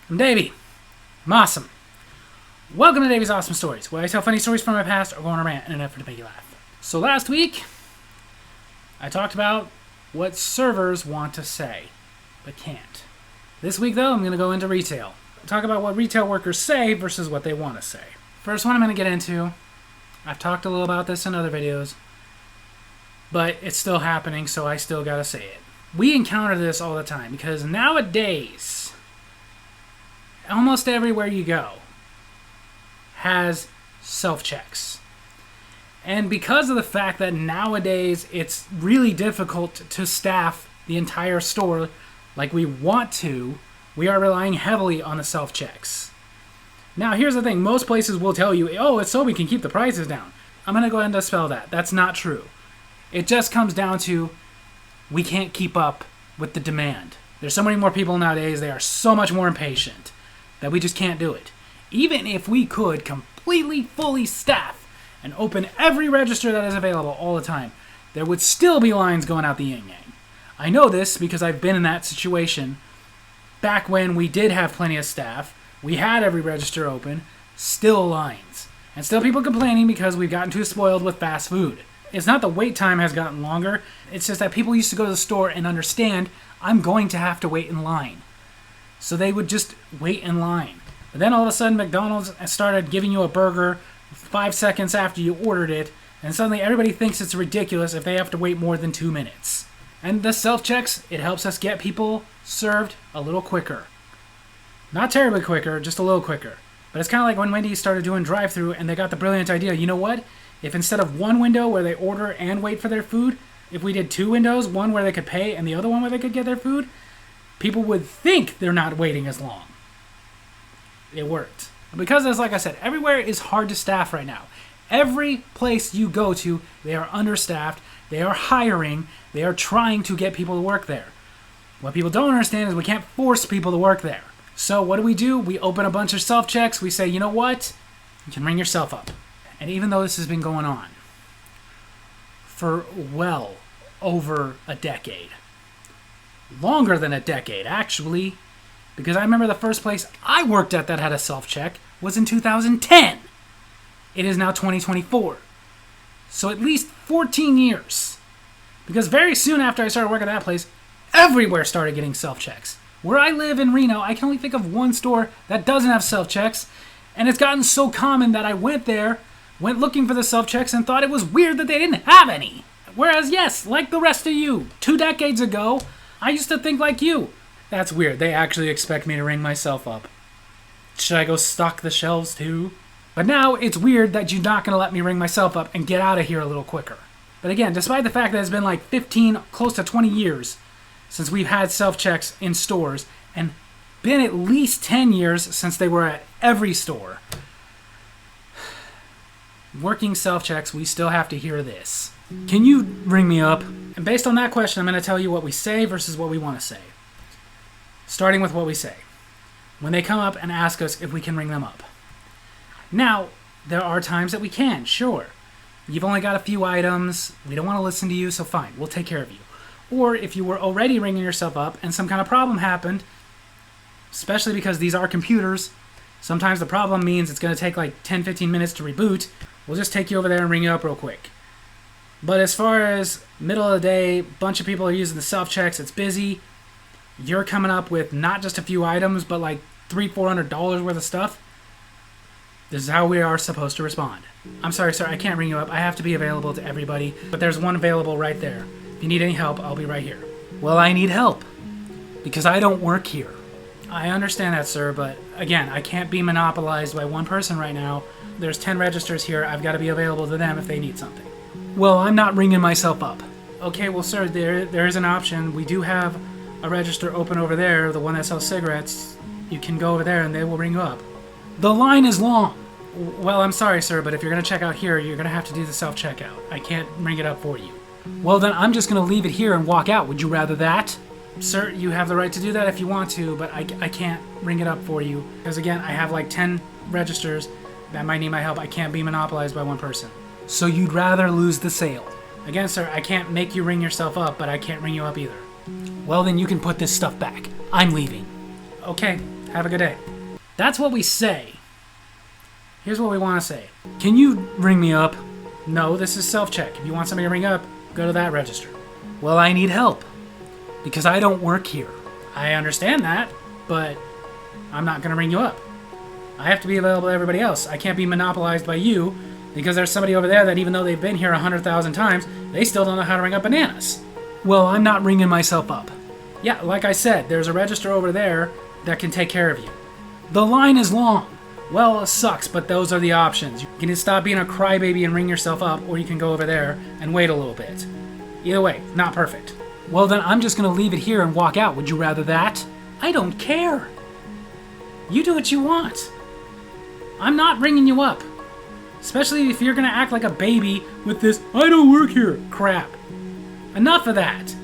I'm Davy. I'm awesome. Welcome to Davy's Awesome Stories, where I tell funny stories from my past or go on a rant in an effort to make you laugh. So last week, I talked about what servers want to say, but can't. This week, though, I'm going to go into retail. Talk about what retail workers say versus what they want to say. First one I'm going to get into, I've talked a little about this in other videos, but it's still happening, so I still got to say it. We encounter this all the time, because nowadays, almost everywhere you go has self-checks. And because of the fact that nowadays it's really difficult to staff the entire store like we want to, we are relying heavily on the self-checks. Now, here's the thing. Most places will tell you, oh, it's so we can keep the prices down. I'm going to go ahead and dispel that. That's not true. It just comes down to we can't keep up with the demand. There's so many more people nowadays. They are so much more impatient that we just can't do it. Even if we could completely, fully staff and open every register that is available all the time, there would still be lines going out the yin-yang. I know this because I've been in that situation back when we did have plenty of staff, we had every register open, still lines. And still people complaining because we've gotten too spoiled with fast food. It's not the wait time has gotten longer, it's just that people used to go to the store and understand, I'm going to have to wait in line. So they would just wait in line. But then all of a sudden McDonald's started giving you a burger 5 seconds after you ordered it, and suddenly everybody thinks it's ridiculous if they have to wait more than 2 minutes. And the self-checks, it helps us get people served a little quicker. Not terribly quicker, just a little quicker. But it's kind of like when Wendy's started doing drive-thru and they got the brilliant idea, you know what? If instead of one window where they order and wait for their food, if we did 2 windows, one where they could pay and the other one where they could get their food, people would think they're not waiting as long. It worked. Because, as like I said, everywhere is hard to staff right now. Every place you go to, they are understaffed, they are hiring, they are trying to get people to work there. What people don't understand is we can't force people to work there. So what do? We open a bunch of self-checks, we say, you know what? You can ring yourself up. And even though this has been going on for well over a decade, longer than a decade, actually, because I remember the first place I worked at that had a self-check was in 2010. It is now 2024. So at least 14 years. Because very soon after I started working at that place, everywhere started getting self-checks. Where I live in Reno, I can only think of one store that doesn't have self-checks, and it's gotten so common that I went looking for the self-checks and thought it was weird that they didn't have any. Whereas, yes, like the rest of you, 2 decades ago, I used to think like you. That's weird. They actually expect me to ring myself up. Should I go stock the shelves too? But now it's weird that you're not going to let me ring myself up and get out of here a little quicker. But again, despite the fact that it's been like 15, close to 20 years since we've had self-checks in stores, and been at least 10 years since they were at every store, working self-checks, we still have to hear this. Can you ring me up? And based on that question, I'm going to tell you what we say versus what we want to say. Starting with what we say. When they come up and ask us if we can ring them up. Now, there are times that we can, sure. You've only got a few items, we don't want to listen to you, so fine, we'll take care of you. Or if you were already ringing yourself up and some kind of problem happened, especially because these are computers, sometimes the problem means it's going to take like 10-15 minutes to reboot, we'll just take you over there and ring you up real quick. But as far as middle of the day, bunch of people are using the self-checks, it's busy, you're coming up with not just a few items, but like $300-400 worth of stuff, this is how we are supposed to respond. I'm sorry, sir, I can't ring you up. I have to be available to everybody, but there's one available right there. If you need any help, I'll be right here. Well, I need help, because I don't work here. I understand that, sir, but again, I can't be monopolized by one person right now. There's 10 registers here. I've got to be available to them if they need something. Well, I'm not ringing myself up. Okay, well, sir, there is an option. We do have a register open over there, the one that sells cigarettes. You can go over there and they will ring you up. The line is long. Well, I'm sorry, sir, but if you're going to check out here, you're going to have to do the self-checkout. I can't ring it up for you. Well, then I'm just going to leave it here and walk out. Would you rather that? Sir, you have the right to do that if you want to, but I can't ring it up for you. Because again, I have like 10 registers that might need my help. I can't be monopolized by one person. So you'd rather lose the sale? Again, sir, I can't make you ring yourself up, but I can't ring you up either. Well, then you can put this stuff back. I'm leaving. Okay, Have a good day. That's what we say. Here's what we want to say. Can you ring me up? No, this is self-check. If you want somebody to ring up, go to that register. Well, I need help because I don't work here. I understand that, but I'm not going to ring you up. I have to be available to everybody else. I can't be monopolized by you because there's somebody over there that even though they've been here 100,000 times, they still don't know how to ring up bananas. Well, I'm not ringing myself up. Yeah, like I said, there's a register over there that can take care of you. The line is long. Well, it sucks, but those are the options. You can stop being a crybaby and ring yourself up, or you can go over there and wait a little bit. Either way, not perfect. Well, then I'm just going to leave it here and walk out. Would you rather that? I don't care. You do what you want. I'm not ringing you up. Especially if you're going to act like a baby with this, I don't work here, crap. Enough of that.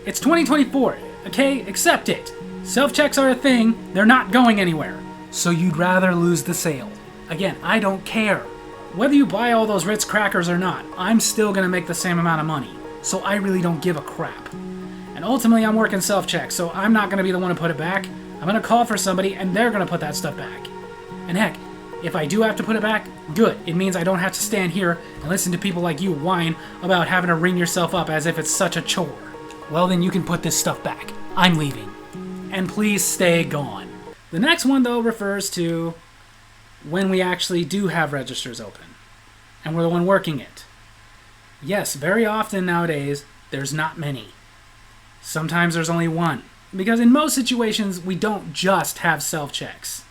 It's 2024, okay? Accept it. Self-checks are a thing. They're not going anywhere. So you'd rather lose the sale. Again, I don't care. Whether you buy all those Ritz crackers or not, I'm still going to make the same amount of money. So I really don't give a crap. And ultimately, I'm working self-check, so I'm not going to be the one to put it back. I'm going to call for somebody, and they're going to put that stuff back. And heck, if I do have to put it back, good. It means I don't have to stand here and listen to people like you whine about having to ring yourself up as if it's such a chore. Well, then you can put this stuff back. I'm leaving. And please stay gone. The next one, though, refers to when we actually do have registers open. And we're the one working it. Yes, very often nowadays, there's not many. Sometimes there's only one. Because in most situations, we don't just have self-checks.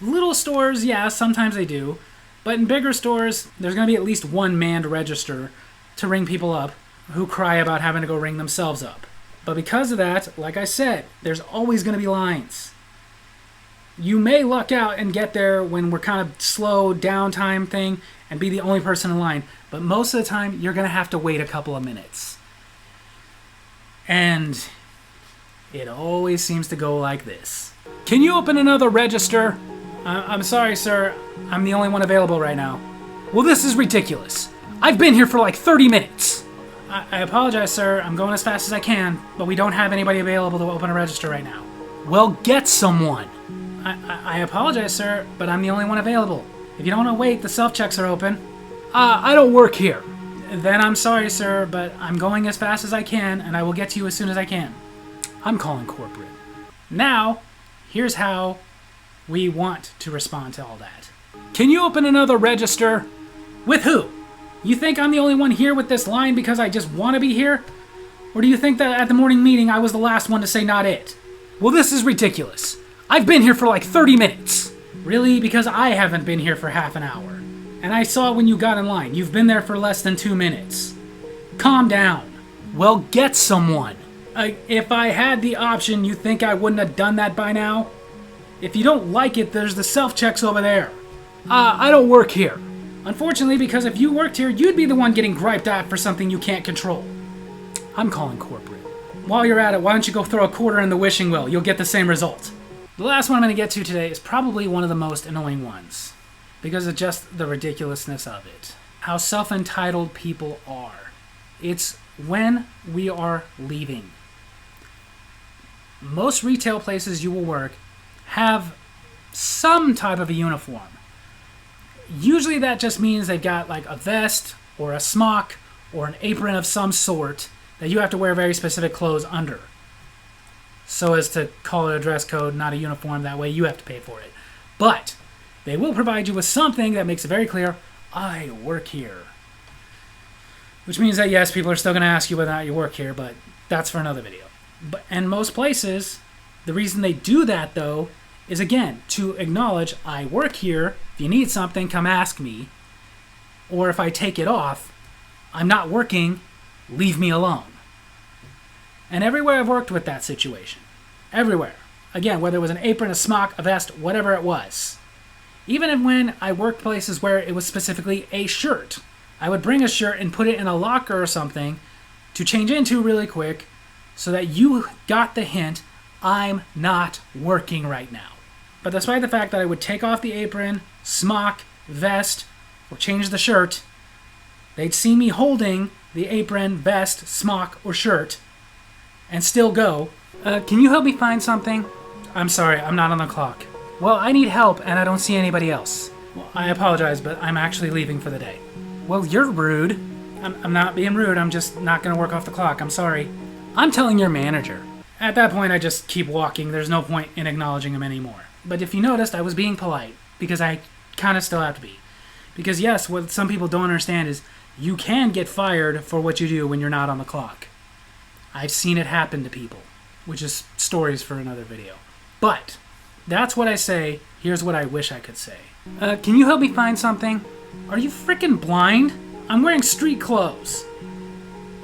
Little stores, yeah, sometimes they do. But in bigger stores, there's going to be at least one manned register to ring people up who cry about having to go ring themselves up. But because of that, like I said, there's always going to be lines. You may luck out and get there when we're kind of slow downtime thing and be the only person in line. But most of the time, you're going to have to wait a couple of minutes. And it always seems to go like this. Can you open another register? I'm sorry, sir. I'm the only one available right now. Well, this is ridiculous. I've been here for like 30 minutes. I apologize, sir. I'm going as fast as I can, but we don't have anybody available to open a register right now. Well, get someone. I apologize, sir, but I'm the only one available. If you don't want to wait, the self-checks are open. I don't work here. Then I'm sorry, sir, but I'm going as fast as I can, and I will get to you as soon as I can. I'm calling corporate. Now, here's how we want to respond to all that. Can you open another register? With who? You think I'm the only one here with this line because I just want to be here? Or do you think that at the morning meeting I was the last one to say not it? Well, this is ridiculous. I've been here for like 30 minutes. Really? Because I haven't been here for half an hour. And I saw when you got in line. You've been there for less than 2 minutes. Calm down. Well, get someone. If I had the option, you think I wouldn't have done that by now? If you don't like it, there's the self-checks over there. I don't work here. Unfortunately, because if you worked here, you'd be the one getting griped at for something you can't control. I'm calling corporate. While you're at it, why don't you go throw a quarter in the wishing well? You'll get the same result. The last one I'm going to get to today is probably one of the most annoying ones. Because of just the ridiculousness of it. How self-entitled people are. It's when we are leaving. Most retail places you will work have some type of a uniform. Usually that just means they've got like a vest or a smock or an apron of some sort that you have to wear very specific clothes under. So as to call it a dress code, not a uniform, that way you have to pay for it. But they will provide you with something that makes it very clear, I work here. Which means that yes, people are still going to ask you whether or not you work here, but that's for another video. And most places, the reason they do that though, is again, to acknowledge I work here. If you need something, come ask me. Or if I take it off, I'm not working, leave me alone. And everywhere I've worked with that situation, everywhere. Again, whether it was an apron, a smock, a vest, whatever it was. Even when I worked places where it was specifically a shirt, I would bring a shirt and put it in a locker or something to change into really quick so that you got the hint, I'm not working right now. But despite the fact that I would take off the apron, smock, vest, or change the shirt, they'd see me holding the apron, vest, smock, or shirt and still go, can you help me find something? I'm sorry, I'm not on the clock. Well, I need help and I don't see anybody else. Well, I apologize, but I'm actually leaving for the day. Well, you're rude. I'm not being rude, I'm just not gonna work off the clock, I'm sorry. I'm telling your manager. At that point, I just keep walking, there's no point in acknowledging him anymore. But if you noticed, I was being polite, because I kinda still have to be. Because yes, what some people don't understand is you can get fired for what you do when you're not on the clock. I've seen it happen to people, which is stories for another video. But that's what I say. Here's what I wish I could say. Can you help me find something? Are you freaking blind? I'm wearing street clothes.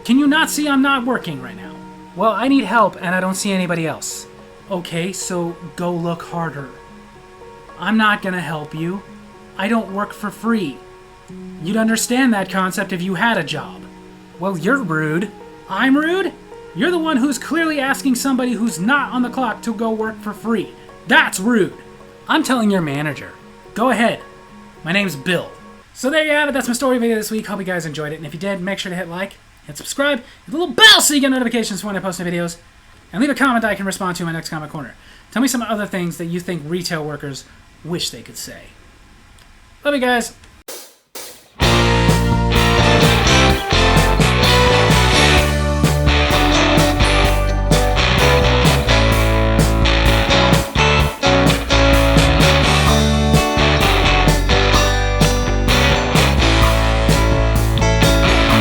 Can you not see I'm not working right now? Well, I need help and I don't see anybody else. Okay, so go look harder. I'm not gonna help you. I don't work for free. You'd understand that concept if you had a job. Well, you're rude. I'm rude? You're the one who's clearly asking somebody who's not on the clock to go work for free. That's rude. I'm telling your manager. Go ahead. My name's Bill. So there you have it. That's my story video this week. Hope you guys enjoyed it. And if you did, make sure to hit like, hit subscribe, hit the little bell so you get notifications for when I post new videos. And leave a comment that I can respond to in my next comment corner. Tell me some other things that you think retail workers wish they could say. Love you guys.